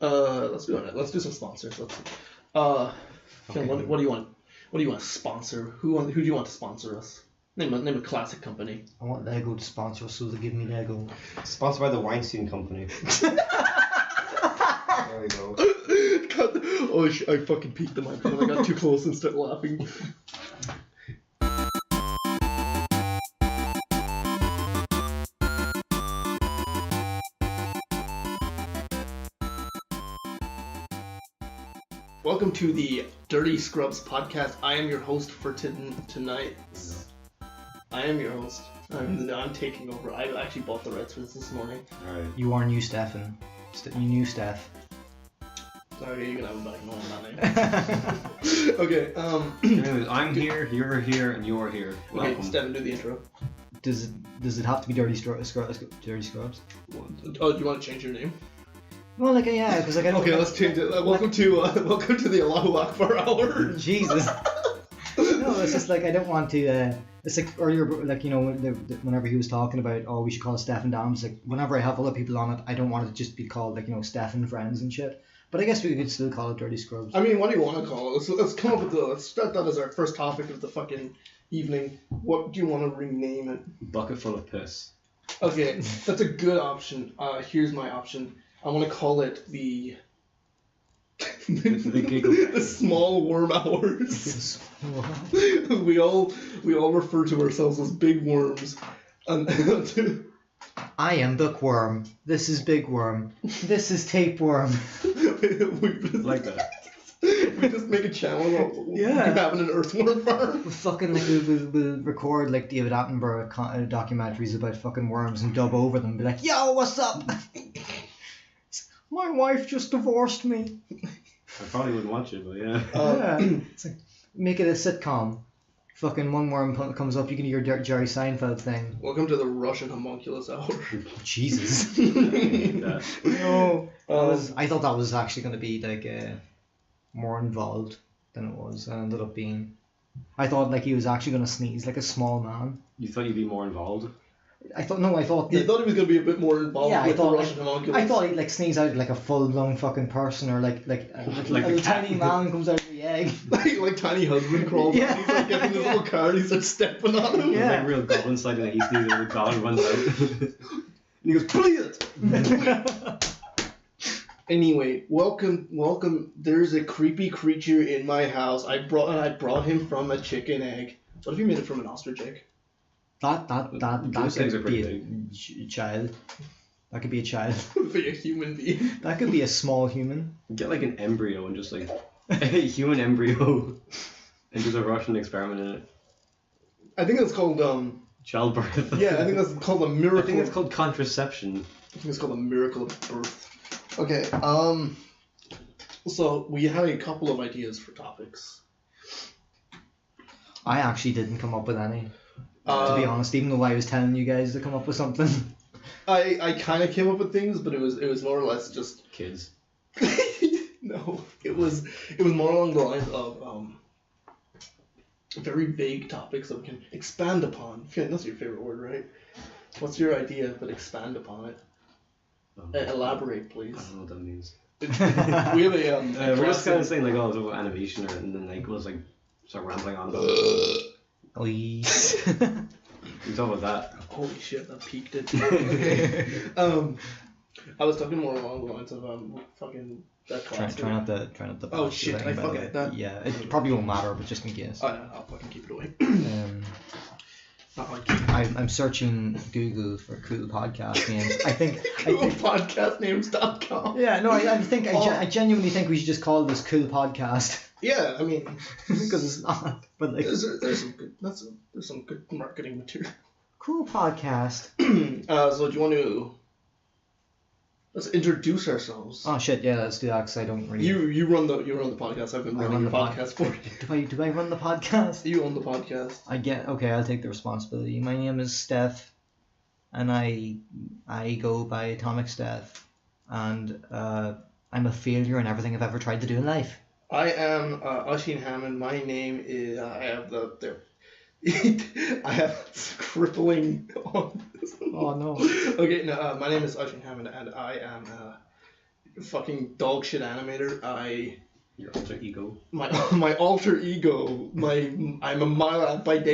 Let's do it. Let's do some sponsors. Okay. What do you want? What do you want to sponsor? Who do you want to sponsor us? Name a classic company. I want Lego to sponsor us, so they give me Lego. Sponsored by the Weinstein Company. There we go. God, I fucking peeked the microphone. I got too close and started laughing. Welcome to the Dirty Scrubs podcast. I am your host for tonight. I am your host. I'm taking over. I actually bought the rights for this morning. Alright. You are new Stefan. You new Steph. Sorry, you can have him back. No, I'm not name. Okay. Anyways, I'm here, you're here, and you're here. Welcome. Okay, Stefan, do the intro. Does it have to be Dirty Scrubs? Dirty Scrubs? Oh, do you want to change your name? Well, yeah, because I don't. Okay, let's change it. Welcome to the Allahu Akbar hour. Jesus. No, it's just I don't want to. It's earlier, whenever he was talking about, we should call it Stefan Dams. Whenever I have other people on it, I don't want it to just be called Stefan Friends and shit. But I guess we could still call it Dirty Scrubs. I mean, what do you want to call it? Let's come up with let's start that as our first topic of the fucking evening. What do you want to rename it? Bucket full of piss. Okay, that's a good option. Here's my option. I want to call it the small worm hours. we all refer to ourselves as big worms. I am bookworm. This is big worm. This is tapeworm. Like that. We just make a channel about having an earthworm farm. We fucking we'll record David Attenborough documentaries about fucking worms and dub over them. Be like, yo, what's up? My wife just divorced me. I probably wouldn't watch it, but yeah. It's make it a sitcom. Fucking one worm comes up, you can do your Jerry Seinfeld thing. Welcome to the Russian homunculus hour. Jesus. No. I thought that was actually going to be more involved than it was. It ended up being. I thought he was actually going to sneeze like a small man. You thought you'd be more involved? You thought he was going to be a bit more involved with the Russian homunculus. I thought he'd sneeze out like a full-blown fucking person, or a little tiny man comes out of the egg. like tiny husband crawls out. He's getting his little car and he starts stepping on him. Yeah. Like real goblin slide and he sneezes and the goblin runs out. And he goes, please! Anyway, welcome. There's a creepy creature in my house. I brought him from a chicken egg. What if you made it from an ostrich egg? That Those eggs are could pretty be a child. That could be a child. Be a human being. That could be a small human. Get an embryo and just a human embryo and just a Russian experiment in it. I think that's called childbirth. Yeah, I think that's called a miracle. I think it's called contraception. I think it's called a miracle of birth. Okay. So we had a couple of ideas for topics. I actually didn't come up with any. To be honest, even though I was telling you guys to come up with something. I kind of came up with things, but it was more or less just Kids. No, it was more along the lines of very vague topics that we can expand upon. That's your favorite word, right? What's your idea? But expand upon it. Elaborate, please. I don't know what that means. We have a we're just kind of saying it's about animation, and then we'll start rambling on about it. Oh, We talk about that. Holy shit, that peaked it. Okay. I was talking more along the lines of fucking that class. Try not to. Oh shit! I fucking that. Yeah, it probably won't matter, but just in case. Oh no, I'll fucking keep it away. Not like I'm searching Google for cool podcast names. I think coolpodcastnames.com. Yeah, no, I genuinely think we should just call this Cool Podcast. Yeah, I mean, because it's not. But there's some good marketing material. Cool Podcast. So do you want to? Let's introduce ourselves. Oh shit! Yeah, let's do that because I don't really. You run the podcast. I've been running the podcast for you. Do I run the podcast? You own the podcast. Okay. I'll take the responsibility. My name is Steph, and I go by AtomicSteaf, and I'm a failure in everything I've ever tried to do in life. I am Oisin Hammond. My name is. I have I have crippling on. Oh no. Okay, no. My name is Oisin Hammond, and I am fucking dog shit animator. Your alter ego. My alter ego. By day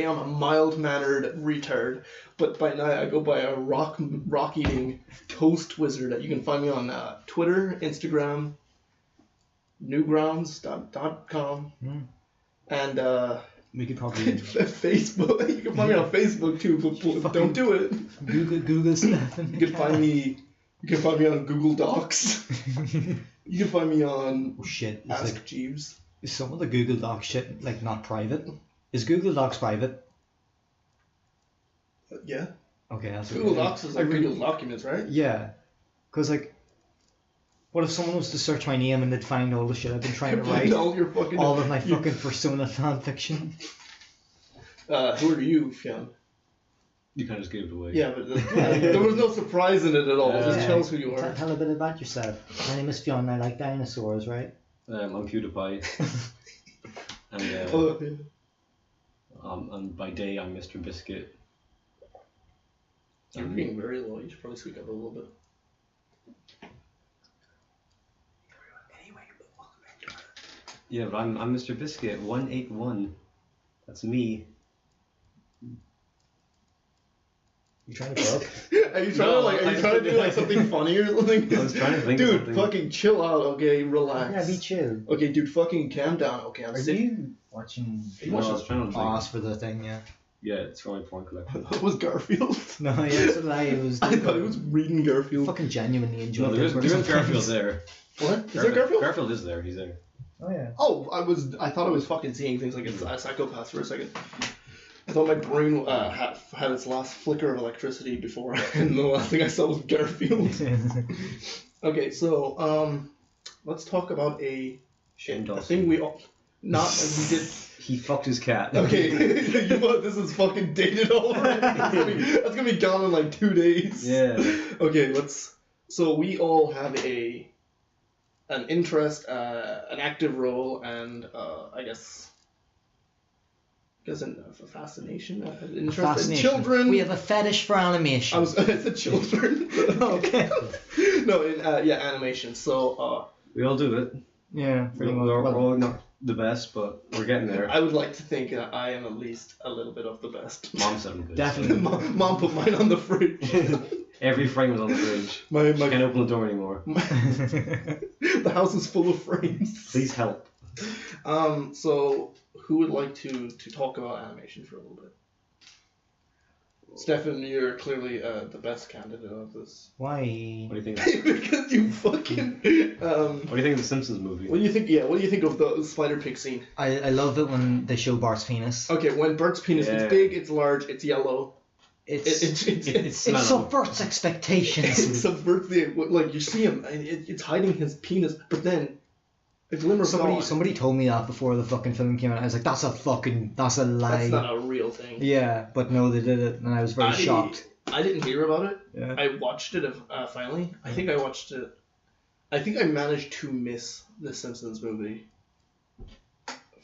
I'm a mild mannered retard, but by night I go by a rock eating ToastWizard. You can find me on Twitter, Instagram, newgrounds.com, and We could probably Facebook. You can find me on Facebook too, but don't do it. Google stuff. You can find me on Google Docs. You can find me on Oh shit! It's Ask like Jeeves. is some of the Google Docs shit like not private? Is Google Docs private? Yeah. Okay, that's Google Docs is like Google Documents, right? Yeah, because like, what if someone was to search my name and they'd find all the shit I've been trying to write, all your fucking all of my fucking Persona fan fiction? Who are you, Fionn? You kind of just gave it away. Yeah, but there was no surprise in it at all. Just Yeah. tell us who you are. Tell a bit about yourself. My name is Fionn. I like dinosaurs, right? I'm PewDiePie. And and by day I'm Mr. Biscuit. You're being very low. You should probably speak up a little bit. Yeah, but I'm Mr. Biscuit 181. That's me. You trying to fuck? Are you trying to do like something funny or something? I was trying to think of Dude, something. fucking chill out, okay? Relax. Yeah, be chill. Okay, dude, fucking calm down. Okay, I'm Are sick. you watching? You No, I watch was trying to think. Pause for the thing, yeah. Yeah, it's from my porn collection. That was Garfield. No, yeah, that's what I was. I thought it was reading Garfield. fucking genuinely enjoyed No, there it. is Garfield there. What? Is there Garfield? Garfield is there. He's there. Oh yeah. Oh, I thought I was fucking seeing things like a psychopath for a second. I thought my brain had its last flicker of electricity before, and the last thing I saw was Garfield. Okay, so let's talk about a Shane a Dawson. thing we all not we did. He fucked his cat. Okay, you know what? This is fucking dated already. That's gonna be gone in like 2 days. Yeah. Okay, let's. So we all have an interest, an active role, and I guess a fascination, an interest in children. We have a fetish for animation. I said children. Okay. No, in animation. So We all do it. Yeah, pretty much. We're Well, all not the best, but we're getting there. I would like to think that I am at least a little bit of the best. Mom said I'm good. Definitely. Mom put mine on the fridge. Every frame was on the fridge. My She can't open the door anymore. the house is full of frames. Please help. So who would like to talk about animation for a little bit? Stefan, you're clearly the best candidate of this. Why? What do you think? Because you fucking. What do you think of the Simpsons movie? What do you think? Yeah, what do you think of the spider pig scene? I love it when they show Bart's penis. Okay, when Bert's penis Yeah. is big, it's large, it's yellow. It It's subverts expectations. it subverts the like you see him, and it's hiding his penis, but then a glimmer of dawn. Somebody told me that before the fucking film came out. I was like, that's a lie. That's not a real thing. Yeah, but no, they did it, and I was very shocked. I didn't hear about it. Yeah. I watched it finally. I think I watched it. I think I managed to miss the Simpsons movie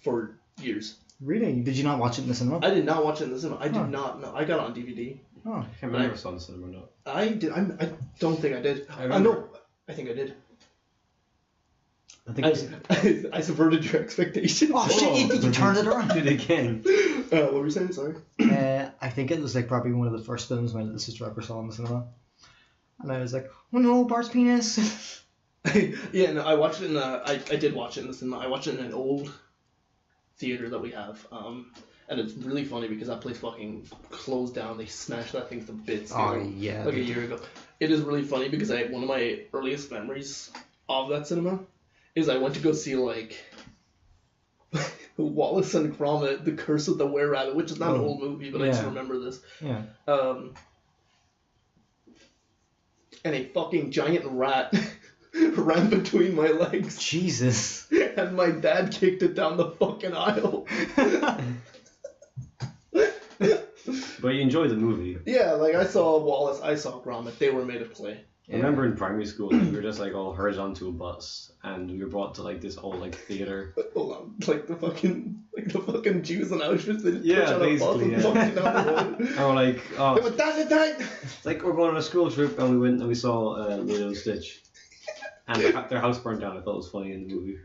for years. Really? Did you not watch it in the cinema? I did not watch it in the cinema. I Huh. did not know. I got it on DVD. Oh. I can't remember if I saw it in the cinema or not. I did. I don't think I did. I remember. know. I think I did. I think it was... I subverted your expectations. Oh shit! You turned it around. Did it again. What were you saying? Sorry. I think it was like probably one of the first films my little sister ever saw in the cinema, and I was like, oh no, Bart's penis. Yeah, no, I watched it in I did watch it in the cinema. I watched it in an old theater that we have. And it's really funny because that place fucking closed down. They smashed that thing to bits. Oh yeah. Like a year ago. It is really funny because one of my earliest memories of that cinema is I went to go see like Wallace and Gromit: The Curse of the Were-Rabbit, which is not an old movie, but I just Yeah. remember this. Yeah. And a fucking giant rat ran between my legs, Jesus. and my dad kicked it down the fucking aisle. But you enjoyed the movie. Yeah, like I saw Wallace, I saw Gromit. They were made of clay. I remember in primary school, like, we were just like all herded onto a bus, and we were brought to like this old like theater. Hold on, like the fucking Jews in Auschwitz. They just Yeah, push out a bus basically, and yeah. fucking down the road. And we're like, oh, They went, "That's it, that." it's like we're going on a school trip, and we went and we saw Lilo and Stitch. And their house burned down. I thought it was funny in the movie.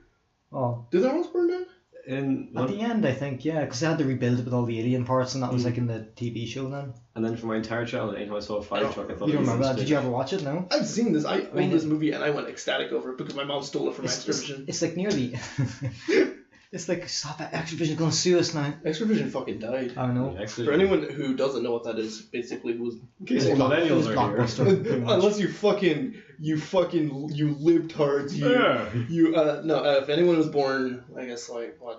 Oh. Did their house burn down? At the end, I think, yeah, because they had to rebuild it with all the alien parts, and that was like in the TV show then. And then for my entire childhood, anytime I saw a fire truck, I thought You it don't was remember that? Did you ever watch it? No. I've seen this. I mean, own this movie and I went ecstatic over it because my mom stole it from Extravision. It's like nearly. It's like, stop it, Extravision's gonna sue us now. Extravision fucking died. I know. Yeah, For anyone who doesn't know what that is, basically was millennials are here. Blockbuster. pretty much. unless you libtards, if anyone was born, I guess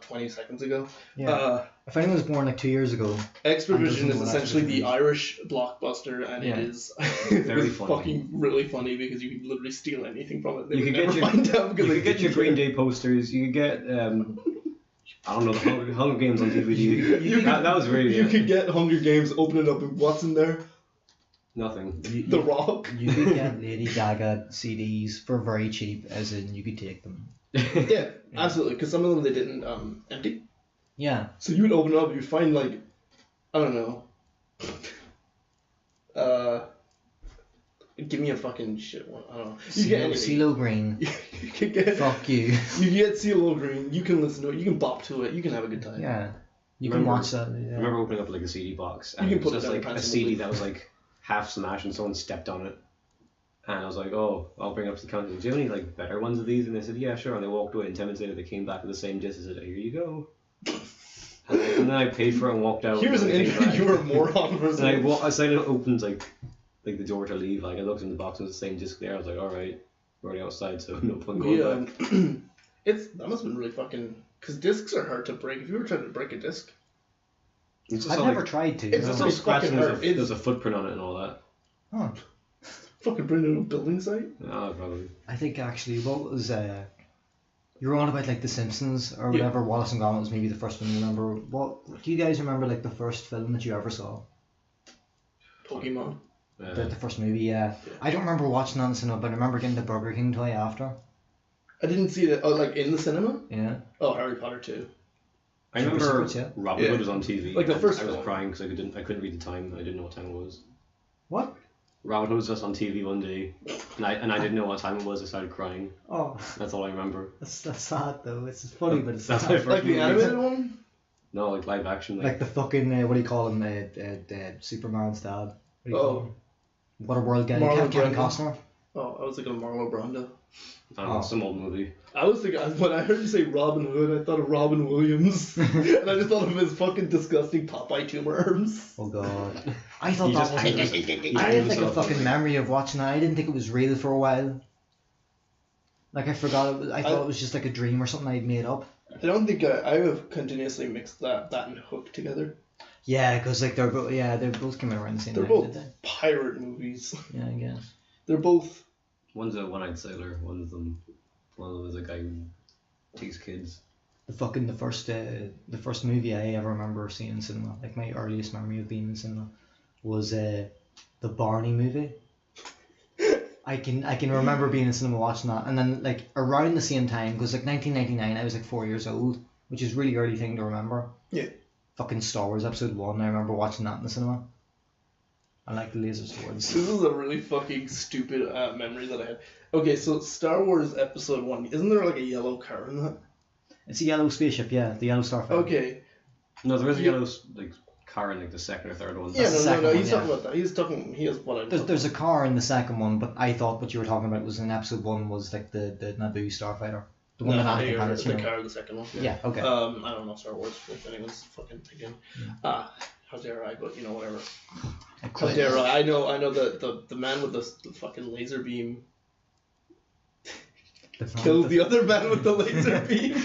20 seconds ago. Yeah. If anyone was born like 2 years ago. Extravision is essentially the Irish Blockbuster, and it is very it's funny. fucking really funny because you can literally steal anything from it. You could get your Green Day posters. You could get I don't know, the Hunger Games on DVD. That was really. You could get Hunger Games, open it up, and what's in there? Nothing. The Rock. You could get Lady Gaga CDs for very cheap, as in you could take them. Yeah, absolutely. Because some of them they didn't empty. Yeah. So you would open it up, you'd find I don't know. Give me a fucking shit one. I don't know. You get anything. CeeLo Green. You can get. Fuck you. You get CeeLo Green. You can listen to it. You can bop to it. You can have a good time. Yeah. You can watch that. Yeah. I remember opening up like a CD box and You it can was put it just down like your a pants CD and that was like half smashed and someone stepped on it. And I was like, oh, I'll bring it up to the counter. Do you have any better ones of these? And they said, yeah, sure. And they walked away, and 10 minutes later they came back with the same disc and said, here you go. And then I paid for it and walked out. Here's an intro. You were a moron for and I said it opened like the door to leave. I looked in the box and it was the same disc there. I was like, all right, we're already outside, so no point going back. That must have been really fucking. Because discs are hard to break. If you were trying to break a disc, I've never tried to. It's just scratching. There's a footprint on it and all that. Huh. Fucking bring it to a building site. No, probably. I think actually, what was you were on about The Simpsons or whatever. Yeah. Wallace and Gromit was maybe the first one you remember. What do you guys remember? The first film that you ever saw? Pokemon. The first movie, yeah. I don't remember watching that in the cinema, but I remember getting the Burger King toy after. I didn't see it. Oh, in the cinema? Yeah. Oh, Harry Potter 2. I remember Robin Hood was on TV. The first I was crying because I couldn't read the time. I didn't know what time it was. What? Robin Hood was just on TV one day, and I didn't know what time it was. I started crying. Oh. That's all I remember. That's sad though. It's funny, but it's that's sad. The animated one? No, live action. The fucking what do you call him? Superman's dad. What do you call him? What a world guy. Kevin Costner. Oh, I was thinking of Marlon Brando. I don't know, some old movie. I was thinking, when I heard you say Robin Hood, I thought of Robin Williams. And I just thought of his fucking disgusting Popeye tumor arms. Oh god. I thought that was I had a fucking memory of watching that. I didn't think it was real for a while. I forgot I thought it was just a dream or something I'd made up. I don't think I have continuously mixed that and Hook together. Yeah, because they're both coming around the same time. They're both pirate movies. Yeah, I guess. They're both. One's a one-eyed sailor. One of them is a guy who takes kids. The first movie I ever remember seeing in cinema, my earliest memory of being in cinema, was the Barney movie. I can remember being in cinema watching that, and then around the same time, because 1999, I was 4 years old, which is a really early thing to remember. Yeah. Fucking Star Wars Episode 1, I remember watching that in the cinema. I like the laser swords. This is a really fucking stupid memory that I had. Okay, so Star Wars Episode 1, isn't there a yellow car in that? It's a yellow spaceship, yeah, the yellow starfighter. Okay. No, there is a yellow car in the second or third one. Yeah, no, he's talking about that. He has what I know. There's a car in the second one, but I thought what you were talking about was in Episode 1 was the Naboo starfighter. The one that Anakin pilots, the car, the second one. Yeah, okay. I don't know Star Wars, if anyone's fucking thinking. How dare I, but whatever. How dare I? I know the man with the fucking laser beam kills the other man with the laser beam.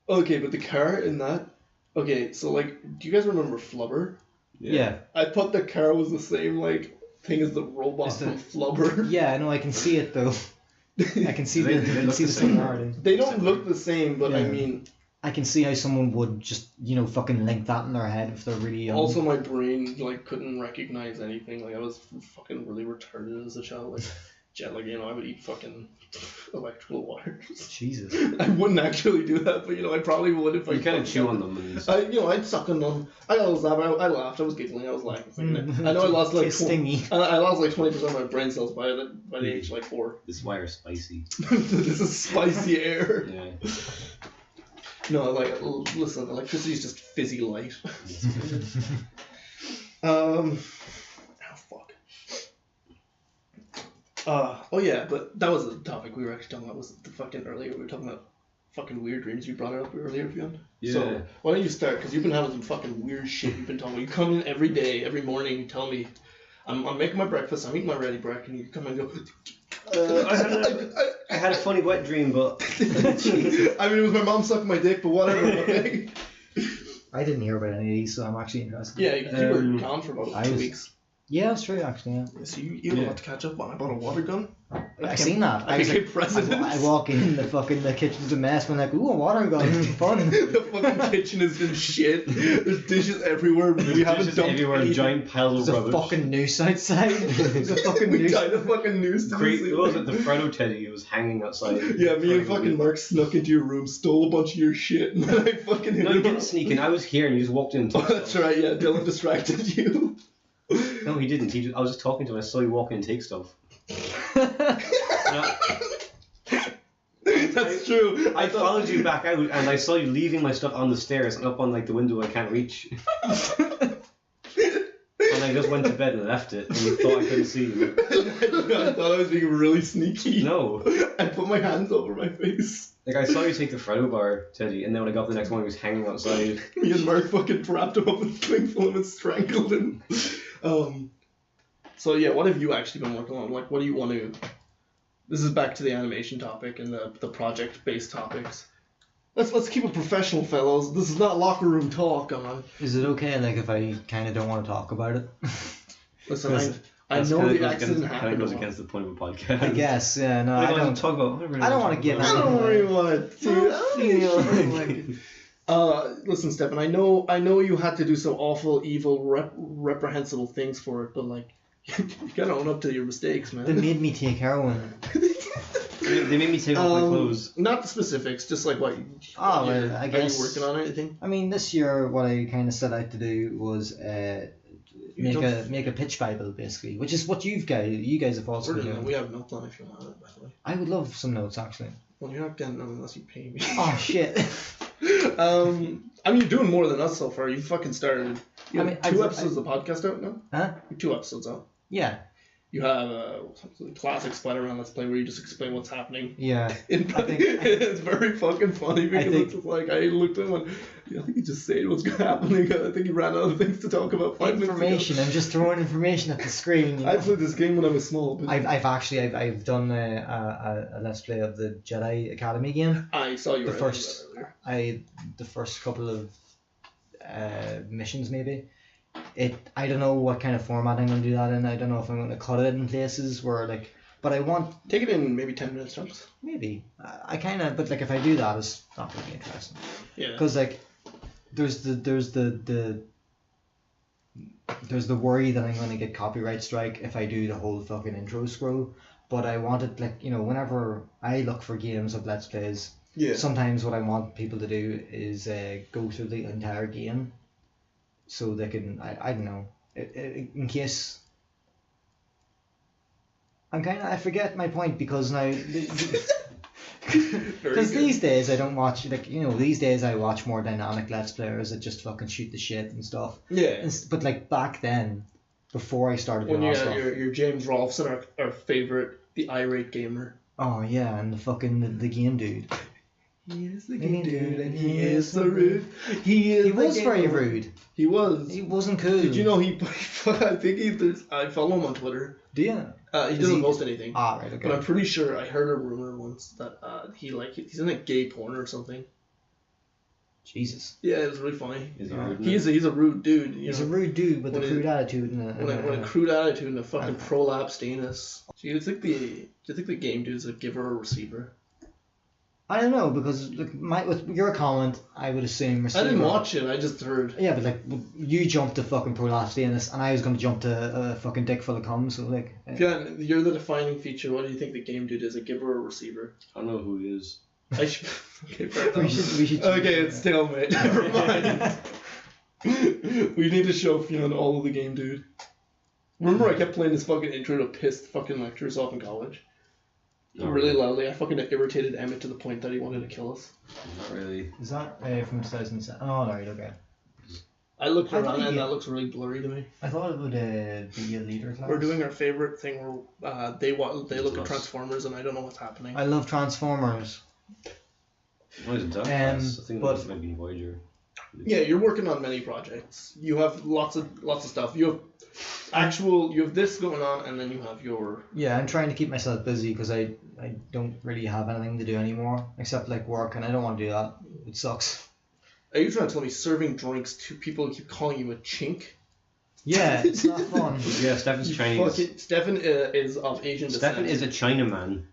Okay, but the car in that. Okay, so do you guys remember Flubber? Yeah. I thought the car was the same thing as the robot from Flubber. Yeah, I know. I can see it though. I can see the similarity. They don't look the same, but I mean. I can see how someone would just, fucking link that in their head if they're really young. Also, my brain, couldn't recognize anything. I was fucking really retarded as a child. Jet, like, I would eat fucking electrical wires. Jesus. I wouldn't actually do that, but I probably would if I. You kind of chew on them. And I'd suck on them. I laughed. I was giggling. I was laughing. I know I lost like I lost like 20% of my brain cells by the age of like 4. This wire's spicy. This is spicy air. Yeah. No, listen, electricity is just fizzy light. Oh fuck. Oh yeah, but that was the topic we were actually talking about. Was the fucking earlier we were talking about fucking weird dreams. You brought it up earlier, Fionn. Yeah. So why don't you start? Because you've been having some fucking weird shit. You've been telling me. You come in every day, every morning, and tell me, I'm making my breakfast. I'm eating my ready breakfast, and you come and go. I had a funny wet dream, but I mean, it was my mom sucking my dick, but whatever. Okay. I didn't hear about any of these, so I'm actually interested. Yeah, you were gone for about 2 weeks. Yeah, that's true, actually. Yeah. So you have a lot to catch up on. I bought a water gun. I seen that. I became president. I walk in, the kitchen's a mess. I'm like, ooh, a water gun, fun. The fucking kitchen is in shit. There's dishes everywhere. We haven't dumped everywhere. Giant piles of rubbish. There's a fucking noose outside. There's a fucking noose. We tied a fucking noose to the What was it? The Frodo Teddy was hanging outside. Yeah, me and fucking Mark snuck into your room, stole a bunch of your shit, and then I fucking hit No, you didn't sneak in. I was here, and you just walked in. Oh, that's right. Yeah, Dylan distracted you. No, he didn't. I was just talking to him. I saw you walk in and take stuff. That's true. I followed you back out, and I saw you leaving my stuff on the stairs and up on the window I can't reach. And I just went to bed and left it, and you thought I couldn't see you. I thought I was being really sneaky. No. I put my hands over my face. I saw you take the Frodo bar, Teddy, and then when I got up the next morning, he was hanging outside. Me and Mark fucking wrapped him up in cling film and strangled him. So yeah, what have you actually been working on? What do you want to... This is back to the animation topic and the project-based topics. Let's keep it professional, fellows. This is not locker room talk. Is it okay, if I kind of don't want to talk about it? Listen, I know the accident happened. Kind of goes against the point of a podcast. I guess, yeah. No, I don't talk about. I don't want to give. I don't really want to. Listen, Stefan. I know you had to do some awful, evil, reprehensible things for it, but you gotta own up to your mistakes, man. They made me take heroin. They made me take off my clothes. Not the specifics, just what. Oh, well, I guess. Are you working on anything? I mean, this year, what I kind of set out to do was make a pitch Bible, basically, which is what you guys have also been doing. We have notes on if you want it, by the way. I would love some notes, actually. Well, you're not getting them unless you pay me. Oh shit. I mean, you're doing more than us so far. You fucking started. You have 2 episodes of the podcast out now. Huh? 2 episodes out. Yeah. You have a classic Spider-Man Let's Play where you just explain what's happening. Yeah. It's very fucking funny because it's just I looked at him and I think he just said what's happening. I think he ran out of things to talk about 5 minutes ago. I'm just throwing information at the screen. I played this game when I was small. But I've done a Let's Play of the Jedi Academy game. I saw you the first couple of missions maybe. I don't know what kind of format I'm going to do that in. I don't know if I'm going to cut it in places where but I want... Take it in maybe 10 minutes chunks. Maybe. I kind of... But if I do that, it's not going to be interesting. Yeah. Because there's the worry that I'm going to get copyright strike if I do the whole fucking intro scroll. But I want it whenever I look for games of Let's Plays, sometimes what I want people to do is go through the entire game. So they can, I don't know, in case, I forget my point because now, because these days I don't watch, these days I watch more dynamic Let's Players that just fucking shoot the shit and stuff. Yeah. But back then, before I started doing stuff. Your James Rolfson, our favorite, the irate gamer. Oh yeah, and the fucking, the game dude. He is the game dude, and he is so rude. He was very rude. He was. He wasn't cool. Did you know I follow him on Twitter. Do you? He doesn't post anything. Ah, right, okay. But I'm pretty sure I heard a rumor once that he's in gay porn or something. Jesus. Yeah, it was really funny. Is he rude? He's a rude dude. He's a rude dude with a crude attitude and a crude attitude and a fucking prolapse anus. Do you think the game dude's a giver or receiver? I don't know, because like, with your comment, I would assume. I didn't watch it. I just heard. Yeah, but like you jumped to fucking prolapse anus, and I was gonna jump to a fucking dick full of cum. So like. Yeah, you're the defining feature. What do you think the game dude is? A giver or a receiver? I don't know who he is. I should. Okay, fair enough. We should. Okay, it's stalemate. Never mind. We need to show Fionn all of the game, dude. Remember, I kept playing this fucking intro to piss the fucking lecturers off in college. Really loudly. I fucking irritated Emmett to the point that he wanted to kill us. Not really. Is that from 2007? Oh, right, okay. I looked around and that looks really blurry to me. I thought it would be a leader class. We're doing our favorite thing where they look at Transformers and I don't know what's happening. I love Transformers. What is it? I think but- this might be Voyager. Yeah, you're working on many projects. You have lots of stuff. You have this going on, and then you have your. Yeah, I'm trying to keep myself busy because I don't really have anything to do anymore except like work, and I don't want to do that. It sucks. Are you trying to tell me serving drinks to people who keep calling you a chink? Yeah, it's not fun. Yeah, Stefan's Chinese. Stefan is of Asian descent. Stefan is a Chinaman.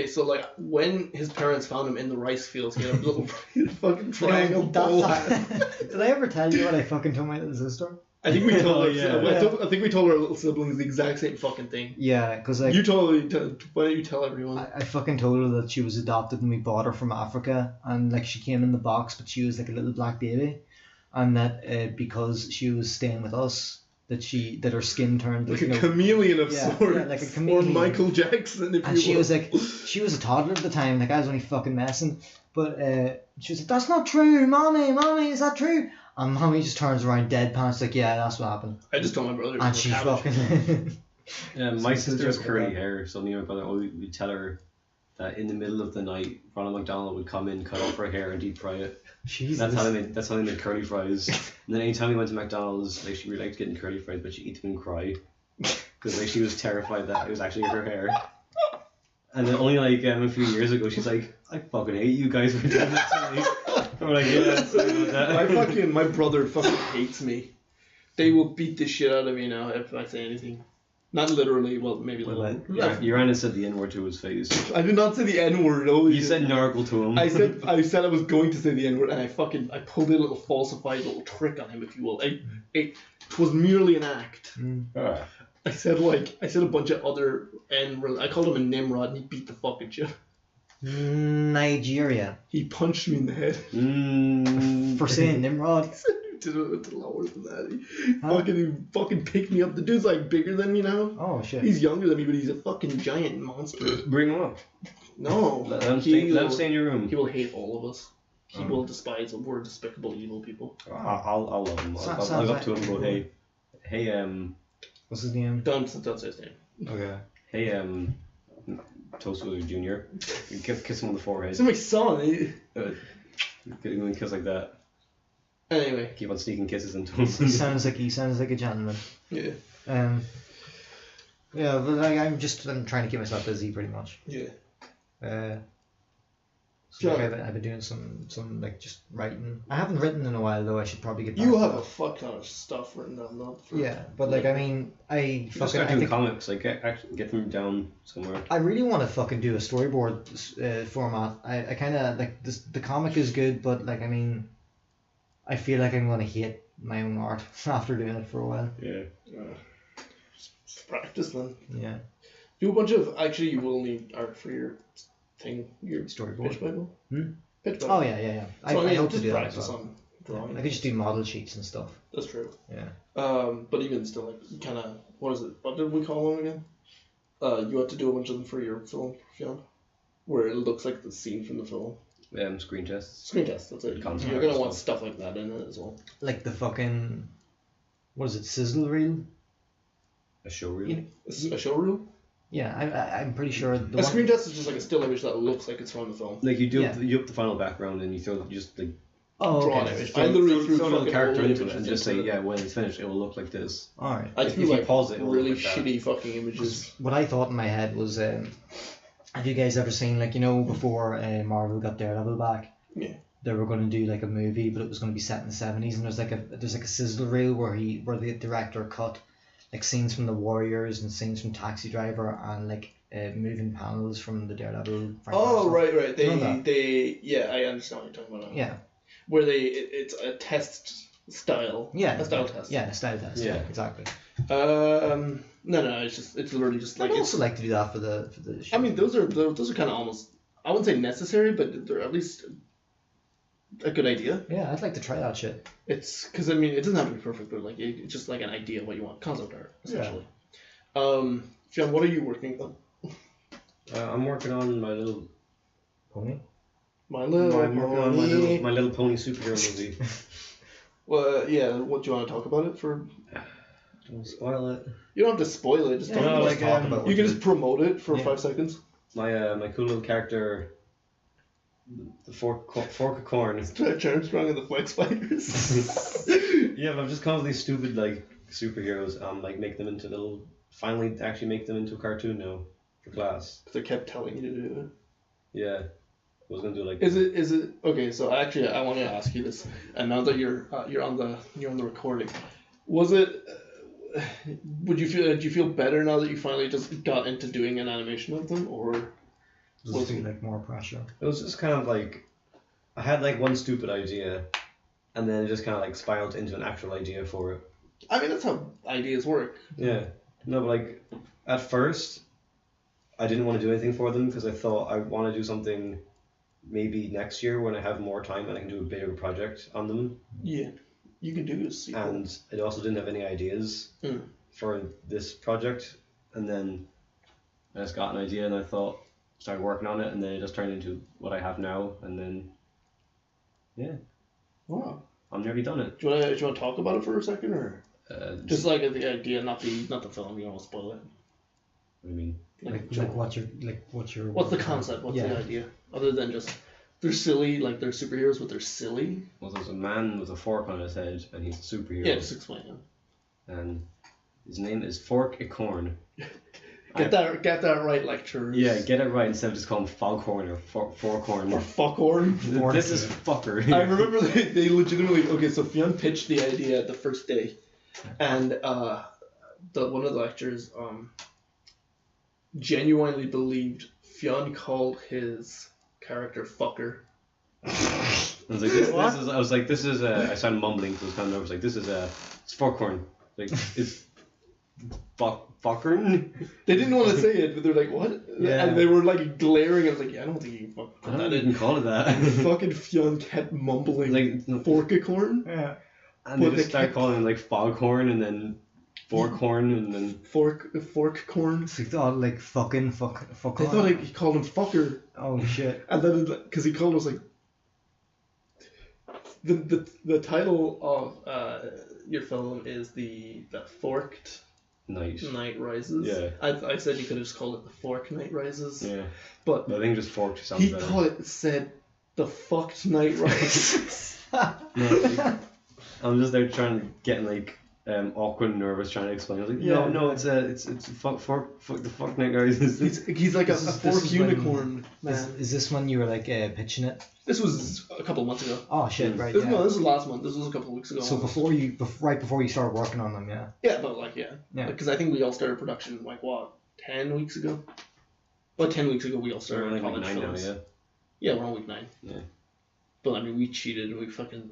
So like when his parents found him in the rice fields, he had a little fucking triangle bowl hat. Did I ever tell you what I fucking told my little sister? I think we told yeah. I think we told our little siblings the exact same fucking thing. Yeah, because like Why don't you tell everyone? I fucking told her that she was adopted and we bought her from Africa, and like she came in the box, but she was like a little black baby, and that because she was staying with us, that her skin turned like a chameleon of sorts. Yeah, like a chameleon. Or Michael Jackson, if and you she will. was like, she was a toddler at the time. Like I was only fucking messing, but she was like, "That's not true, mommy, is that true?" And mommy just turns around deadpan. It's like, "Yeah, that's what happened." I just told my brother. And she fucking. My sister has curly hair, so me and my brother would tell her that in the middle of the night, Ronald McDonald would come in, cut off her hair, and deep fry it. Jesus. That's how they made curly fries. And then anytime we went to McDonald's, like she really liked getting curly fries, but she'd eat them and cry because like she was terrified that it was actually her hair. And then only like a few years ago, she's like, "I fucking hate you guys for doing that to me." I'm like, "Yeah, sorry about that." My brother fucking hates me. They will beat the shit out of me now if I say anything. Not literally, well, maybe literally. Urana said the N-word to his face. I did not say the N-word. You said nargle to him. I said I was going to say the N-word, and I pulled a little falsified little trick on him, if you will. It was merely an act. I said a bunch of other I called him a Nimrod, and he beat the fucking shit. Nigeria. He punched me in the head. For saying Nimrod. Did it lower than that. He fucking picked me up. The dude's like bigger than me now. Oh shit. He's younger than me, but he's a fucking giant monster. Bring him up. No. Let him stay in your room. He will hate all of us. He will despise us. We're despicable, evil people. I'll love him. I'll go up to him and go, hey, what's his name? Don't say his name. Okay. Hey, ToastWizard Jr. Kiss him on the forehead. It's my son. Give him a kiss like that. Anyway. Keep on sneaking kisses into him. He sounds like a gentleman. Yeah. Yeah, but like I'm trying to keep myself busy pretty much. Yeah. So like I've been doing some like just writing. I haven't written in a while though. I should probably get back. You have a fuck ton of stuff written down, not for. Yeah, but like I mean, I just start doing comics. Like get them down somewhere. I really want to fucking do a storyboard format. I kind of like this. The comic is good, but like I mean, I feel like I'm gonna hate my own art after doing it for a while. Yeah. Just practice then. Yeah. Do a bunch of. Actually, you will need art for your thing. Your storyboard. Pitch Bible. Pitch Bible. Oh yeah. So I hope just to do practice that as well. on drawing. I could just do model sheets and stuff. That's true. Yeah. But even still, like, kind of, what is it? What did we call them again? You had to do a bunch of them for your film, Fionn, where it looks like the scene from the film. Screen tests. Screen tests. That's it. You're gonna want stuff like that in it as well. Like the fucking, what is it? Sizzle reel. A show reel. A show reel. Yeah, I'm pretty sure. A screen test is just like a still image that looks like it's from the film. Like you do up the final background and you throw just like. Draw an image. I literally threw a character into it and just say, yeah, when it's finished, it will look like this. Alright. I threw like pause it, really like shitty fucking images. What I thought in my head was, have you guys ever seen, like, you know, before Marvel got Daredevil back? Yeah. They were going to do like a movie, but it was going to be set in the 70s, and there's like a sizzle reel where the director cut like scenes from The Warriors and scenes from Taxi Driver, and like moving panels from the Daredevil. Oh, right. Remember that? I understand what you're talking about now. Yeah. Where it's a test style. Yeah. A style test. Yeah, a style test. Yeah, exactly. No, it's literally just like I'd also like to do that for the show. I mean, those are kind of almost, I wouldn't say necessary, but they're at least a good idea. Yeah, I'd like to try that shit. It's because I mean, it doesn't have to be perfect, but like it's just like an idea of what you want, concept art essentially. John, what are you working on? I'm working on my little Pony. My little pony. my little pony superhero movie. Well, yeah. What do you want to talk about it for? Don't spoil it. You don't have to spoil it. Just talk about it. talk about You can just promote it for 5 seconds. My cool little character, the fork of corn. Armstrong and the Flex Fighters. Yeah, but I'm just constantly stupid like superheroes. Like make them into little. Finally, actually make them into a cartoon now for class. Because I kept telling you to do it. Yeah, I was gonna do like. Is it okay? So actually, I want to ask you this, and now that you're on the recording, was it? Did you feel better now that you finally just got into doing an animation of them, or Was it like more pressure? It was just kind of like, I had like one stupid idea, and then it just kind of like spiraled into an actual idea for it. I mean, that's how ideas work. Yeah. No, but like, at first, I didn't want to do anything for them because I thought I want to do something maybe next year when I have more time and I can do a bigger project on them. Yeah, you can do a sequel. And I also didn't have any ideas for this project. And then I just got an idea and I started working on it, and then it just turned into what I have now. And then, yeah. Wow. I'm nearly done it. Do you want to talk about it for a second, or just like the idea, not the film? You don't want to spoil it. What do you mean? What's the concept? What's the idea? Other than just they're silly, like they're superheroes, but they're silly. Well, there's a man with a fork on his head, and he's a superhero. Yeah, just explain him. And his name is Fork a Corn. Get that right, lecturers. Yeah, get it right instead of just calling him Foghorn or Forkhorn. Or Fuckhorn. This is fucker. I remember they legitimately, okay, so Fionn pitched the idea the first day, and one of the lecturers genuinely believed Fionn called his character Fucker. I was like, this is I started mumbling because I was kind of nervous. Like, this is it's Forkhorn. Like, it's Fuckern? They didn't want to say it, but they're like, what? Yeah. And they were like glaring. I was like, yeah, I don't think you can fucking put I don't that even in. call it that. And fucking Fionn kept mumbling, like Forkicorn. Yeah. And they just started calling him like Foghorn and then Forkhorn and then Forkcorn. So he thought like fuck. They thought he called him Fucker. Oh shit. And then because he called us like the title of your film is the Forked Night Rises. Yeah. I said you could have just called it the Fork Night Rises. Yeah. But I think just Forked sounds better. Said the Fucked Night Rises. No, I'm just there getting like awkward and nervous trying to explain. I was like, no, it's fuck the fuck night rises. He's like a fork unicorn, man. Is this when you were like pitching it? This was a couple of months ago. Oh shit! Right. No, this was last month. This was a couple of weeks ago. So right before you started working on them, yeah. Yeah, but because I think we all started production like what 10 weeks ago. Well, 10 weeks ago we all started. We're on like week 9 now, yeah. Yeah, we're on week 9. Yeah. But I mean, we cheated and we fucking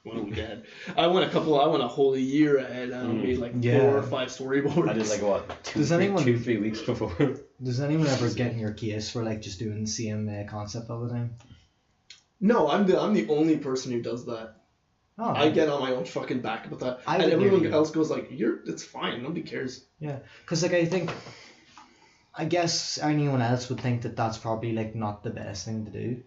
went a week ahead. I went a whole year ahead and I made like 4 or 5 storyboards. I did like what 3 weeks before. Does anyone ever get in your case for like just doing the same concept all the time? No, I'm the only person who does that. Oh, I get on my own fucking back about that, and everyone else goes like, it's fine, nobody cares. Yeah, because like I guess anyone else would think that that's probably like not the best thing to do.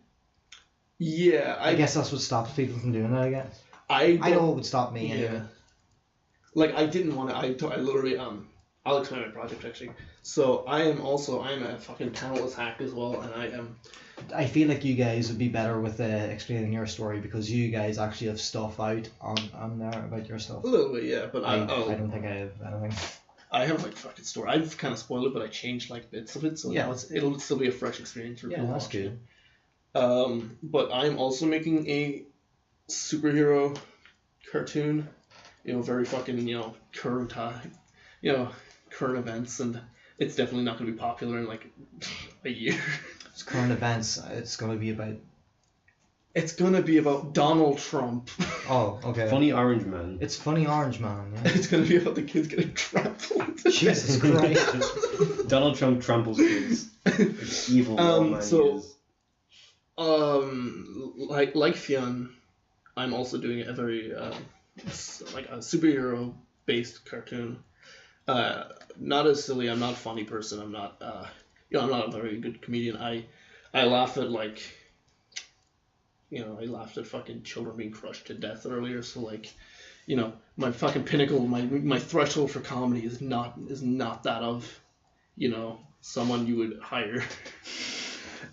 Yeah, I guess that's what stops people from doing it. I guess. I know it would stop me. Yeah. Anyway. Like I didn't want to. I literally I'll explain my project actually. So I am a fucking talentless hack as well, and I am. I feel like you guys would be better with explaining your story because you guys actually have stuff out on there about yourself. A little bit, yeah, but I don't think I have anything. I have like fucking story. I've kind of spoiled it, but I changed like bits of it, so now it'll still be a fresh experience for people. Yeah, that's good. But I'm also making a superhero cartoon, very fucking current time, current events, and it's definitely not going to be popular in like a year. It's current events. It's going to be about. It's going to be about Donald Trump. Oh, okay. Funny Orange Man. It's Funny Orange Man. Yeah. It's going to be about the kids getting trampled. Jesus Christ. Donald Trump tramples kids. It's evil. Man so, is. like Fionn, I'm also doing a very like a superhero based cartoon. Not as silly. I'm not a funny person. I'm not. I'm not a very good comedian. I laugh at like. I laughed at fucking children being crushed to death earlier. So like, my fucking pinnacle, my threshold for comedy is not that of, someone you would hire.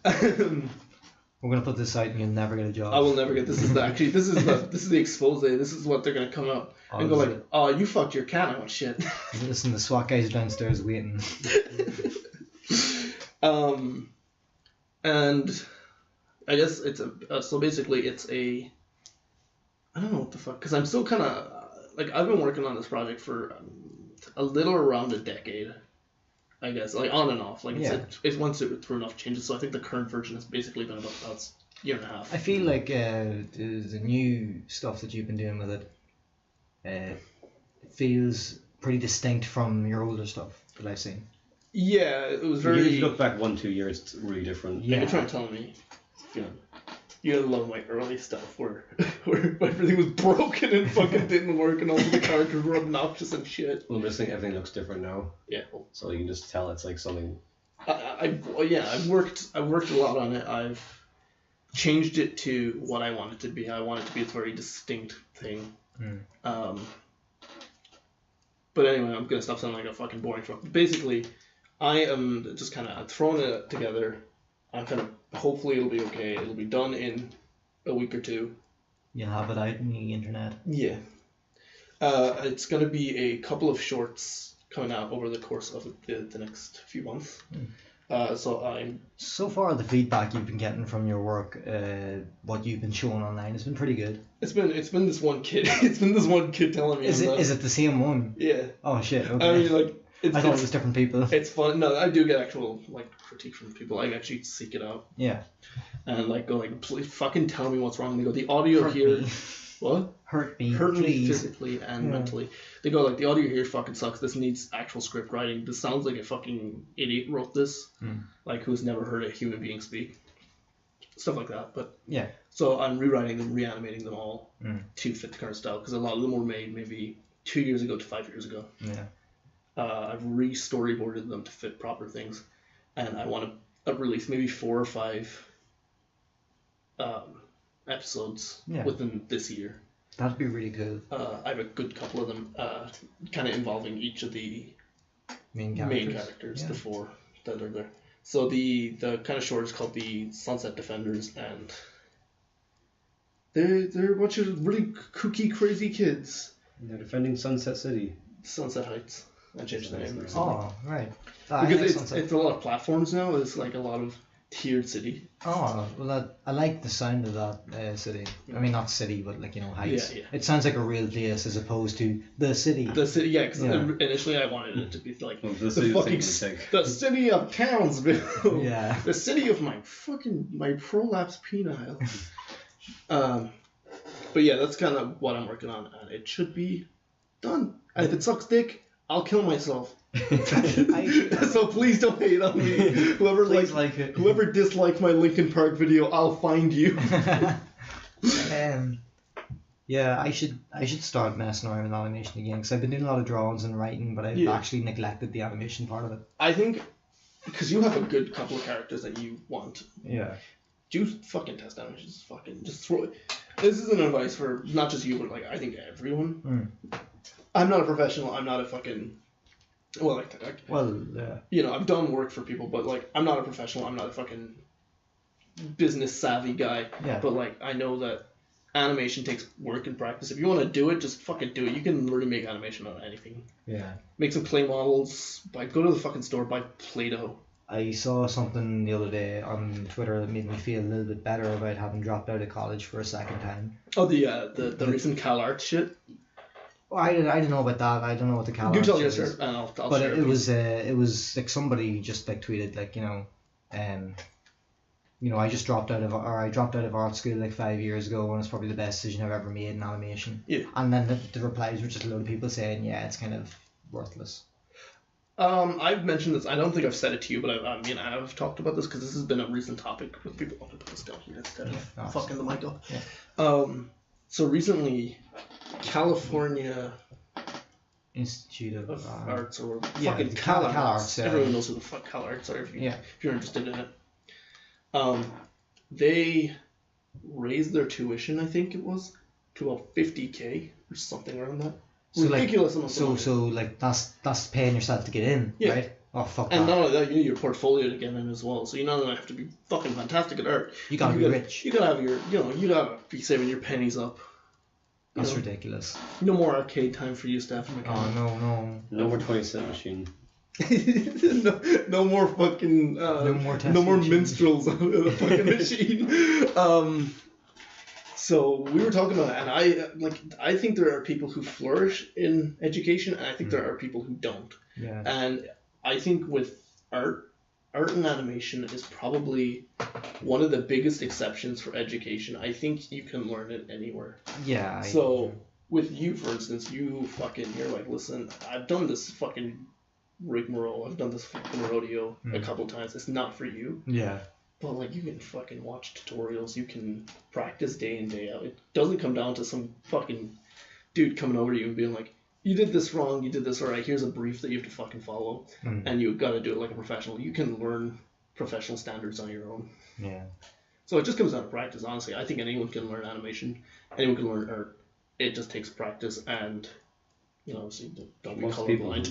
We're gonna put this out and you'll never get a job. I will never get. This is the expose. This is what they're gonna come up and go like, oh, you fucked your cat. I went shit. Listen, the SWAT guys are downstairs waiting. And I guess it's so basically it's I don't know what the fuck, because I'm still kind of like I've been working on this project for a little around a decade, I guess, like on and off. Like it's once it through enough changes. So I think the current version has basically been about a year and a half. I feel like the new stuff that you've been doing with it feels pretty distinct from your older stuff that I've seen. Yeah, it was very. If you look back 1-2 years, it's really different. Yeah, you're trying to tell me. You love my early stuff where everything was broken and fucking didn't work and all the characters were obnoxious and shit. Well, I'm just saying everything looks different now. Yeah. So you can just tell it's like something. I've worked a lot on it. I've changed it to what I want it to be. I want it to be a very distinct thing. But anyway, I'm gonna stop sounding like a fucking boring truck. Basically, I am just kind of throwing it together. I'm kind of, hopefully it'll be okay. It'll be done in a week or two. You'll have it out on the internet. Yeah. It's going to be a couple of shorts coming out over the course of the next few months. So far, the feedback you've been getting from your work, what you've been showing online, has been pretty good. It's been this one kid. It's been this one kid telling me. Is it the same one? Yeah. Oh shit. Okay. I mean, like. I thought it was different people. It's fun. No, I do get actual critique from people. I actually seek it out. Yeah. And go please fucking tell me what's wrong. They go, the audio Hurt here. Me. What? Hurt me physically and mentally. They go the audio here fucking sucks. This needs actual script writing. This sounds like a fucking idiot wrote this. Who's never heard a human being speak. Stuff like that. But yeah. So I'm rewriting them, reanimating them all to fit the current style, because a lot of them were made maybe 2 years ago to 5 years ago. Yeah. I've re-storyboarded them to fit proper things, and I want to release maybe 4 or 5 episodes within this year. That'd be really cool. I have a good couple of them, kind of involving each of the main characters, the 4 that are there. So the kind of short is called the Sunset Defenders, and they're a bunch of really kooky, crazy kids. And they're defending Sunset City. Sunset Heights. I changed the name. Oh, right. Because it's a lot of platforms now. It's like a lot of tiered city. Oh, well, I like the sound of that city. I mean, not city, but heights. Yeah. It sounds like a real place as opposed to the city. The city, yeah. Because initially I wanted it to be like the city of Townsville. Yeah. The city of my prolapse penile. But yeah, that's kind of what I'm working on, and it should be done. And if it sucks dick, I'll kill myself. So please don't hate on me. Whoever disliked my Linkin Park video, I'll find you. Yeah, I should start messing around with animation again, because I've been doing a lot of drawings and writing, but I've actually neglected the animation part of it. I think because you have a good couple of characters that you want. Yeah. Do fucking test animations. Just throw it. This is an advice for not just you, but I think everyone. I'm not a professional. I'm not a fucking. I've done work for people, but I'm not a professional. I'm not a fucking business savvy guy. Yeah. But I know that animation takes work and practice. If you want to do it, just fucking do it. You can literally make animation on anything. Yeah. Make some clay models. Go to the fucking store, buy Play-Doh. I saw something the other day on Twitter that made me feel a little bit better about having dropped out of college for a second time. Oh, the recent CalArts shit? Well, I don't know about that. I don't know what the Cal Do Arts tell your is. story, and I'll But share it was like somebody just like tweeted like I just dropped out of art school like 5 years ago, and it's probably the best decision I've ever made in animation. Yeah. And then the replies were just a load of people saying, yeah, it's kind of worthless. I've mentioned this. I don't think I've said it to you, but I've talked about this because this has been a recent topic with people. I'm gonna put this down here instead of fucking the mic up. Yeah. So recently, California Institute of Arts or yeah, fucking Cal Arts. Arts. Everyone knows who the fuck Cal Arts are if you're interested in it. They raised their tuition, I think it was, to about $50,000 or something around that. So Ridiculous amount of money. So like that's paying yourself to get in, right? Oh fuck. And that. not only that, you need your portfolio to get in as well. So you not only have to be fucking fantastic at art. You gotta be rich. You gotta have you gotta be saving your pennies up. That's ridiculous. No more arcade time for you, Stephen. Oh no. No more 20-cent machine. no more fucking. No more minstrels on the fucking machine. So we were talking about it, and I think there are people who flourish in education, and I think there are people who don't. Yeah. And I think with art and animation is probably one of the biggest exceptions for education. I think you can learn it anywhere. Yeah. With you, for instance, you're like, listen, I've done this fucking rigmarole, I've done this fucking rodeo a couple times. It's not for you. Yeah. But like, you can fucking watch tutorials, you can practice day in, day out. It doesn't come down to some fucking dude coming over to you and being like, you did this wrong, you did this alright, here's a brief that you have to fucking follow, and you gotta do it like a professional. You can learn professional standards on your own. Yeah. So it just comes down to practice, honestly. I think anyone can learn animation, anyone can learn art. It just takes practice and, obviously, don't be colorblind.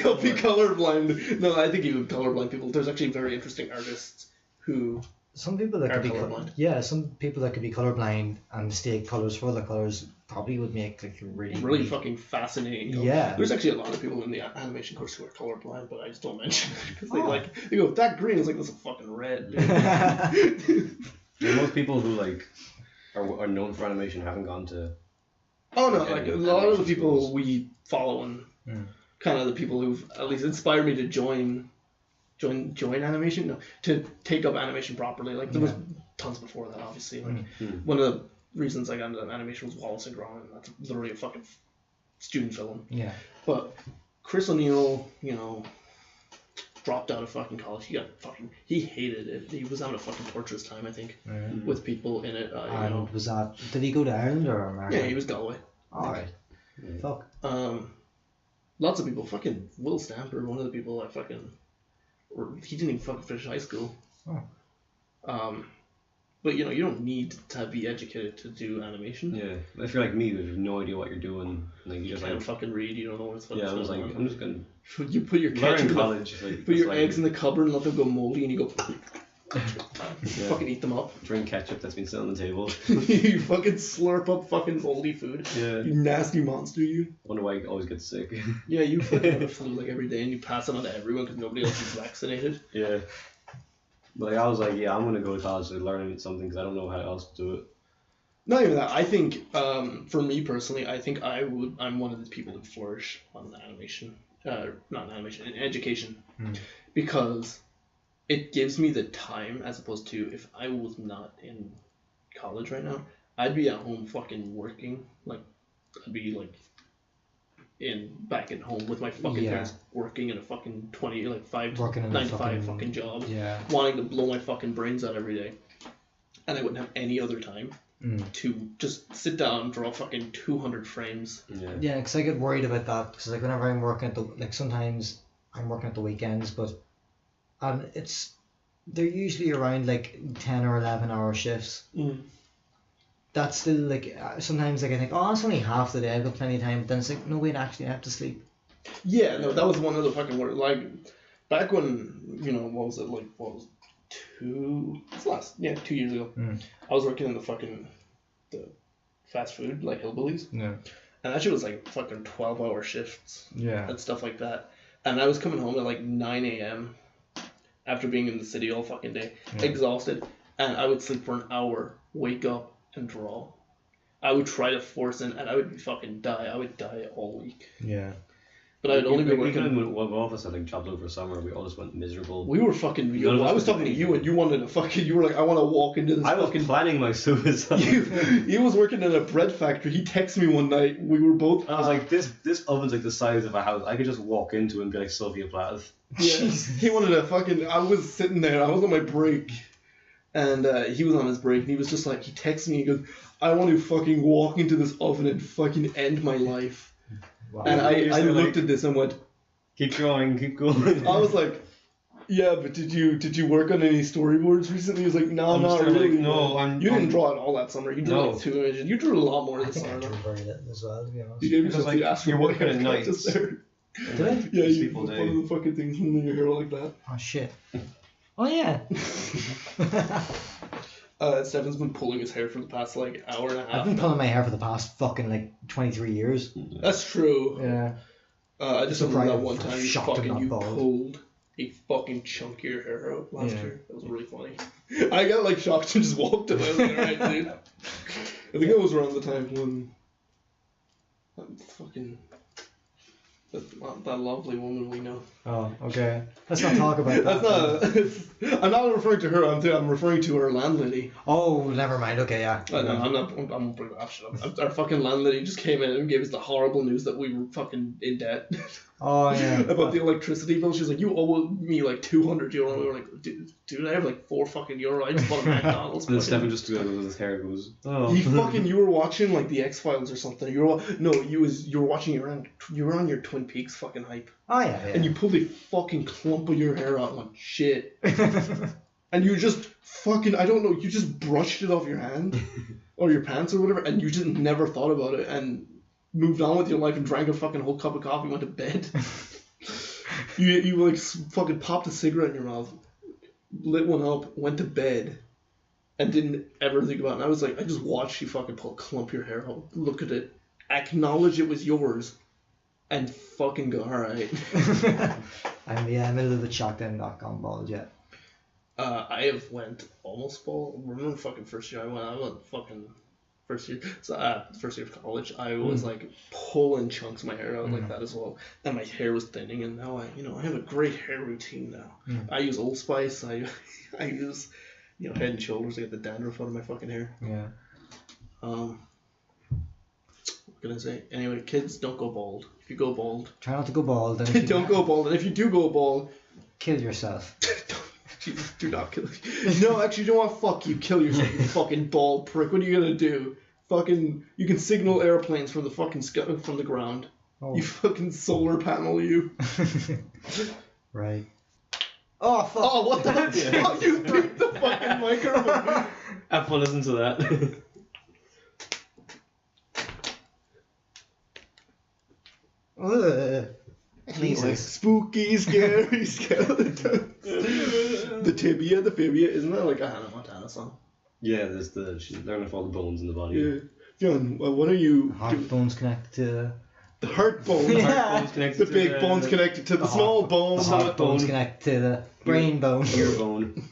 Don't be colorblind. No, I think even colorblind people, there's actually very interesting artists who some people that could be colorblind. Some people that could be colorblind and mistake colors for other colors probably would make like really fucking fascinating color. Yeah. There's actually a lot of people in the animation course who are colorblind, but I just don't mention it because they go, that green is like, this is fucking red. Most people who are known for animation haven't gone to. Oh no, like a lot of the people we follow and kind of the people who've at least inspired me to join animation, no, to take up animation properly. Like there was tons before that, obviously. Like one of the reasons I got into animation was Wallace and Gromit, and that's literally a fucking student film. Yeah. But Chris O'Neill, dropped out of fucking college. He hated it. He was having a fucking torturous time, I think, with people in it. Was that? Did he go to Ireland or America? Yeah, he was Galway. All right. Fuck. Lots of people. Fucking Will Stamper, one of the people he didn't even fucking finish high school. Oh. But you don't need to be educated to do animation. Yeah, if you're like me, you have no idea what you're doing. Like you just can't fucking read. You don't know what's fucking. Yeah, I was like, I'm just gonna. You put your eggs in the cupboard and let them go moldy, and you go. Fucking eat them up. Drink ketchup that's been sitting on the table. You fucking slurp up fucking moldy food. Yeah. You nasty monster, you. Wonder why I always get sick. Yeah, you fucking have a flu like every day, and you pass it on to everyone because nobody else is vaccinated. Yeah. But I was like, yeah, I'm gonna go to college to learn something because I don't know how else to do it. Not even that. I think, for me personally, I think I'm one of the people that flourish on animation. Not in animation, in education, because it gives me the time as opposed to if I was not in college right now, I'd be at home fucking working. Like, I'd be like back at home with my fucking parents working in a fucking 9 to 5 fucking job, wanting to blow my fucking brains out every day, and I wouldn't have any other time to just sit down and draw fucking 200 frames. Yeah, because I get worried about that because like whenever I'm working sometimes I'm working at the weekends, but they're usually around like 10 or 11 hour shifts. That's still like sometimes like I think, oh, it's only half the day, I've got plenty of time, but then it's like, no wait, actually I have to sleep. Yeah, no, that was one other fucking word. Like back when, what was it, 2 years ago, I was working in the fast food, like Hillbillies. Yeah. And that shit was like fucking 12-hour shifts. Yeah. And stuff like that. And I was coming home at like 9 a.m. after being in the city all fucking day, exhausted, and I would sleep for an hour, wake up, and draw. I would try to force in, and I would fucking die. I would die all week. Yeah. But I'd only be We working. couldn't move office. I think jobs over summer. We all just went miserable. We were fucking. None of us I was could talking to do you, and you wanted to fucking. You were like, I want to walk into this. I was fucking. planning my suicide. He was working in a bread factory. He texted me one night. We were both. I was like, this oven's like the size of a house. I could just walk into it and be like Sylvia Plath. Yeah. He wanted to fucking. I was sitting there. I was on my break, and he was on his break, and he was just like, he texted me. He goes, I want to fucking walk into this oven and fucking end my life. Wow. And I looked like, at this and went. Keep going, keep going. I was like, yeah, but did you work on any storyboards recently? He was like, no, I'm not still really. like, no, You didn't draw it all that summer. You drew No. like 2 images. You drew a lot more I this think I summer. drew very little as well, to be honest. You gave Because, yourself like, the Astro you're Boy working at haircut night. just there. Did I? Yeah, As you people one do. of the fucking things from your hair like that. Oh shit. Oh yeah. Stefan's been pulling his hair for the past like hour and a half. I've been pulling my hair for the past fucking like 23 years. That's true. Yeah. I just So remember that proud one of- time shocked I'm not you bald. pulled a fucking chunk of your hair out last Yeah. year. That was really funny. I got like shocked and just walked away. I was like, alright, dude. I think it was around the time when that lovely woman we know. Oh, okay. Let's not talk about that. That's not. I'm not referring to her. I'm referring to our landlady. Oh, never mind. Okay, yeah. No, I'm not. I'm gonna bring that shit up. Our fucking landlady just came in and gave us the horrible news that we were fucking in debt Oh yeah. about the electricity bill. She's like, you owe me like €200. And we were like, dude, I have like €4 I just bought a McDonald's. And then fucking- Stefan just stood there with his hair goes, oh. you were watching like the X-Files or something. You were watching you were on your Twin Peaks fucking hype. Oh yeah. And you pulled a fucking clump of your hair out and went, shit. And you just fucking, I don't know, you just brushed it off your hand or your pants or whatever, and you just never thought about it and moved on with your life and drank a fucking whole cup of coffee and went to bed. you like fucking popped a cigarette in your mouth, lit one up, went to bed, and didn't ever think about it. And I was like, I just watched you fucking clump your hair out, look at it, acknowledge it was yours, and fucking go, alright. I'm a little bit shocked I'm not gone bald yet. I have went almost bald. Remember fucking first year I went fucking first year. So first year of college, I was like pulling chunks of my hair out like that as well, and my hair was thinning. And now I have a great hair routine now. I use Old Spice. I use Head and Shoulders to get the dandruff out of my fucking hair. Yeah. What can I say? Anyway, kids, don't go bald. If you go bald, Try not to go bald. And if you don't go bald. And if you do go bald, kill yourself. Jesus, do not kill you. No, actually, you know what? Fuck you. Kill yourself, you fucking bald prick. What are you gonna do? Fucking, you can signal airplanes from the fucking from the ground. Oh. You fucking solar panel, you. Right. Oh fuck! Oh, what the fuck? You beat the fucking microphone. Have fun listening to that. Ugh. Anyway, spooky, scary skeletons. The tibia, the fibia, isn't that like a Hannah Montana song? Yeah, there's they're gonna fall the bones in the body. Yeah. John, what are you? Heart bones connected to The heart bone. Yeah. The heart bone's connected The to big bone's connected to the small bone. the heart bones connected to the brain bone. ear bone.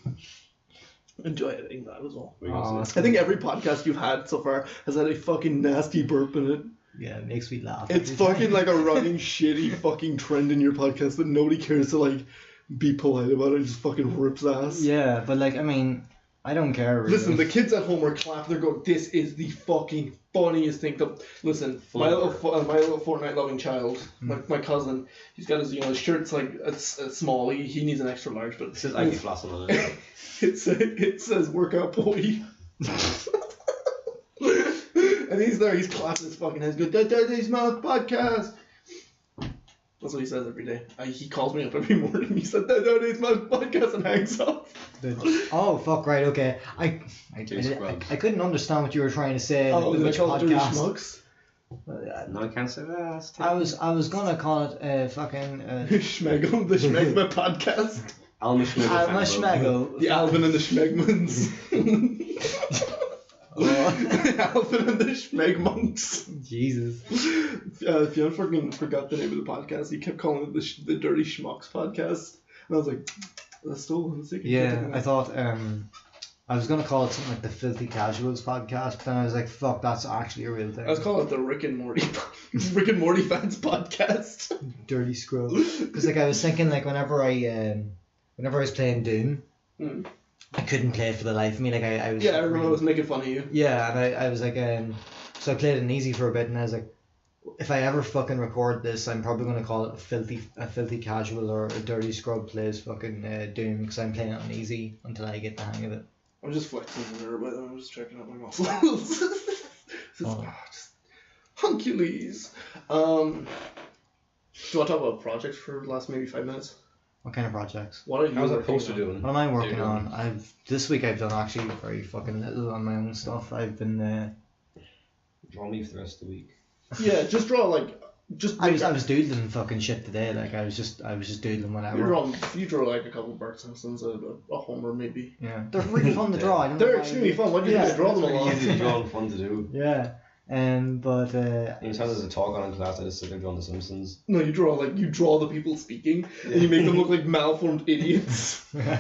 Enjoy editing that as well. Oh, I think every podcast you've had so far has had a fucking nasty burp in it. Yeah, it makes me laugh. It's every fucking time. like a running shitty fucking trend in your podcast that nobody cares to like be polite about it. It just fucking rips ass. Yeah, but like, I mean, I don't care really. Listen, the kids at home are clapping. They're going, "This is the fucking funniest thing." Listen, my little Fortnite loving child, my cousin, he's got his his shirt's like it's small. He needs an extra large, but It says Ivy Flossing on it. it says workout boy. And he's there, he's clapping his fucking hands, good Daddy's Mouth podcast. That's what he says every day. He calls me up every morning. He said Daddy's Mouth podcast and hangs up. Oh fuck! Right, okay. I couldn't understand what you were trying to say. Oh, did I which call it Dirty podcast. Schmucks? No, I can't say that. I was gonna call it fucking Schmegum, the Schmegma podcast. Alma Schmegel. Alma Schmegel. The Alvin and the Schmegmans. Alvin and the Schmegmonks. Jesus. Fionn fucking forgot the name of the podcast. He kept calling it the Dirty Schmucks podcast. And I was like, that's still one. Yeah, I thought I was gonna call it something like the Filthy Casuals podcast, but then I was like, fuck, that's actually a real thing. I was calling it the Rick and Morty fans podcast. Dirty Scrub. Because like I was thinking like whenever I was playing Doom, I couldn't play it for the life of me. Like I was. Yeah, I remember I was making fun of you. Yeah, and I was like, so I played it in easy for a bit, and I was like, if I ever fucking record this, I'm probably gonna call it a filthy casual or a dirty scrub plays fucking Doom, because I'm playing it on easy until I get the hang of it. I'm just flexing in there, but I'm just checking out my muscles. Just hunkules. Do you want to talk about projects for the last maybe 5 minutes? What kind of projects? What are you How's that working poster on? doing? What am I working on? This week I've done actually very fucking little on my own stuff. I've been Draw me for the rest of the week. Yeah, just draw I was doodling fucking shit today. Like I was just doodling whatever. You draw like a couple of Bart Simpsons, a Homer maybe. Yeah, they're really fun to draw. I don't know They're why extremely fun. Why do you draw them a lot? Easy to draw and fun to do. Yeah, but Anytime there's a talk on in class, I just sit there drawing The Simpsons. No, you draw the people speaking, and you make them look like malformed idiots. Then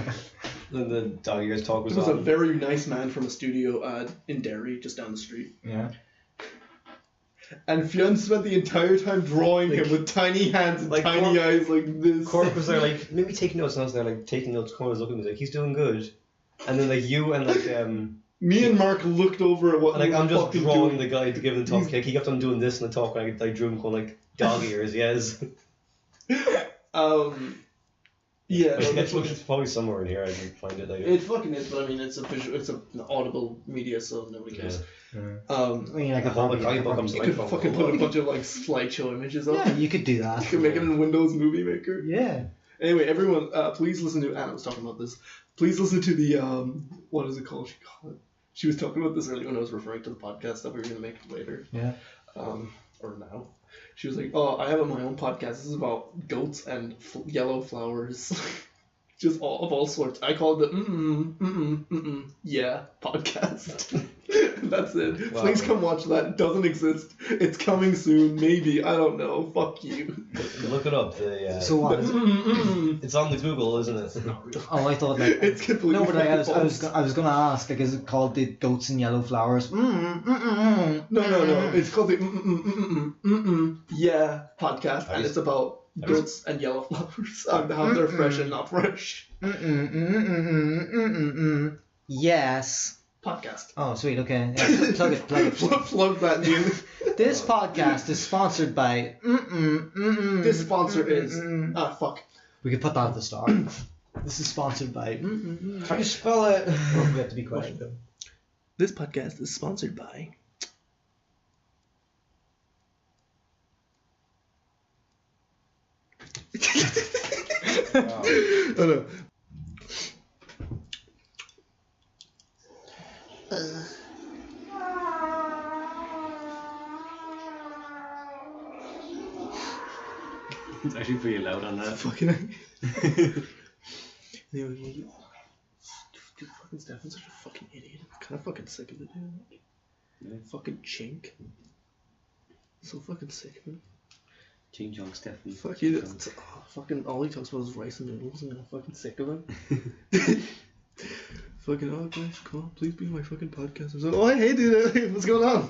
the dog ears talk was There was a on. very nice man from a studio in Derry, just down the street. yeah. And Fionn spent the entire time drawing him with tiny hands and tiny eyes like this. Cork was there like maybe taking notes, and I was there like taking notes. Cork was looking at me like he's doing good, and then like you and like me and Mark looked over at what and, like I'm just fucking drawing doing. the guy to give him the talk. Like he kept on doing this in the talk, and I drew him going like dog ears. Yes. Yeah, Like, no, it's probably somewhere in here. I can find it later. it fucking is, but I mean, it's an audible media, so nobody cares. I Yeah. mean, I could All the probably. comic book You could fucking put a bunch of like slideshow images up. Yeah, you could do that. You could make it in Windows Movie Maker. Yeah. Anyway, everyone, please listen to. Anna was talking about this. Please listen to the what is it called? She was talking about this earlier when I was referring to the podcast that we were gonna make later. Yeah. Or now. She was like, "Oh, I have my own podcast. This is about goats and yellow flowers." Just of all sorts. I call it the yeah podcast. That's it. Wow. Please come watch that. It doesn't exist. It's coming soon. Maybe. I don't know. Fuck you. Look it up. The, So what? Is it? it's on the Google, isn't it? Oh, I thought like. It's completely. No, but I was false. gonna ask, like, is it called the Goats and Yellow Flowers? No. It's called the yeah podcast, and it's about goats and yellow flowers and how they're fresh and not fresh. Yes. Podcast. Oh, sweet. Okay. Yeah, plug it. Plug that in. This podcast is sponsored by. This sponsor is fuck. We could put that at the start. This is sponsored by. How do you spell it? Oh, we have to be quiet. This podcast is sponsored by. Oh no. It's actually pretty loud on that. Fucking. Dude, fucking Stefan's such a fucking idiot. I'm kind of fucking sick of it, dude. Yeah. Fucking chink. So fucking sick of it. Ching Chong Stefan. Fucking all he talks about is rice and noodles, and I'm fucking sick of him. Fucking, oh guys, come on, please be my fucking podcast. I was like, oh hey dude, what's going on?